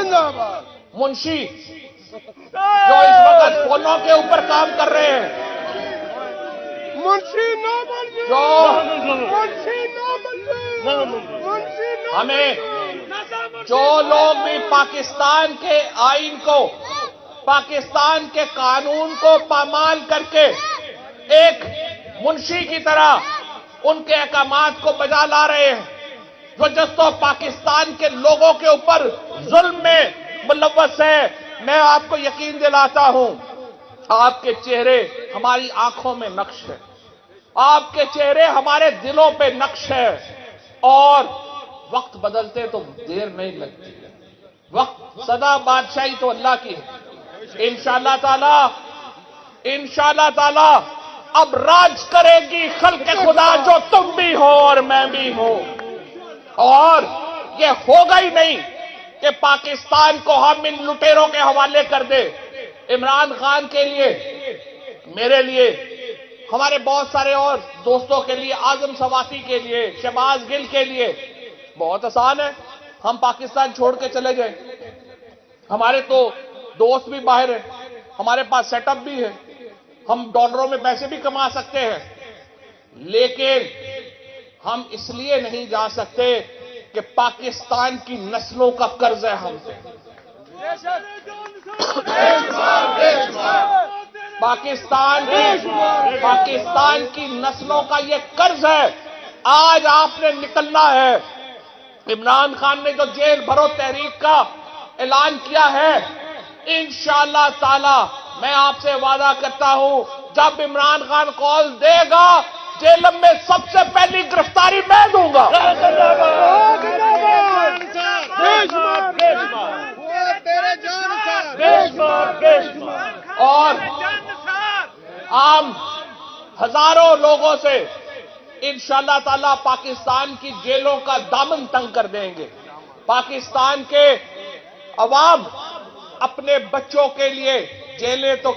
جو منشی جو اس وقت فونوں کے اوپر کام کر رہے ہیں، ہمیں جو لوگ بھی پاکستان کے آئین کو، پاکستان کے قانون کو پامال کر کے ایک منشی کی طرح ان کے احکامات کو بجا لا رہے ہیں، جو جستو پاکستان کے لوگوں کے اوپر ظلم میں ملوث ہے، میں آپ کو یقین دلاتا ہوں آپ کے چہرے ہماری آنکھوں میں نقش ہے، آپ کے چہرے ہمارے دلوں پہ نقش ہے، اور وقت بدلتے تو دیر نہیں لگتی، وقت سدا بادشاہی تو اللہ کی ہے۔ انشاءاللہ تعالی اب راج کرے گی خلق خدا، جو تم بھی ہو اور میں بھی ہوں، اور یہ ہوگا ہی نہیں کہ پاکستان کو ہم ان لٹیروں کے حوالے کر دے۔ عمران خان کے لیے، میرے لیے، ہمارے بہت سارے اور دوستوں کے لیے، اعظم سواتی کے لیے، شہباز گل کے لیے بہت آسان ہے، ہم پاکستان چھوڑ کے چلے جائیں، ہمارے تو دوست بھی باہر ہیں، ہمارے پاس سیٹ اپ بھی ہے، ہم ڈالروں میں پیسے بھی کما سکتے ہیں، لیکن ہم اس لیے نہیں جا سکتے کہ پاکستان کی نسلوں کا قرض ہے ہم سے۔ پاکستان کی نسلوں کا یہ قرض ہے، آج آپ نے نکلنا ہے۔ عمران خان نے جو جیل بھرو تحریک کا اعلان کیا ہے، انشاءاللہ تعالی میں آپ سے وعدہ کرتا ہوں جب عمران خان کال دے گا، جیلم میں سب سے پہلی گرفتاری میں دوں گا۔ اور عام ہزاروں لوگوں سے انشاءاللہ تعالی پاکستان کی جیلوں کا دامن تنگ کر دیں گے۔ پاکستان کے عوام اپنے بچوں کے لیے جیلیں تو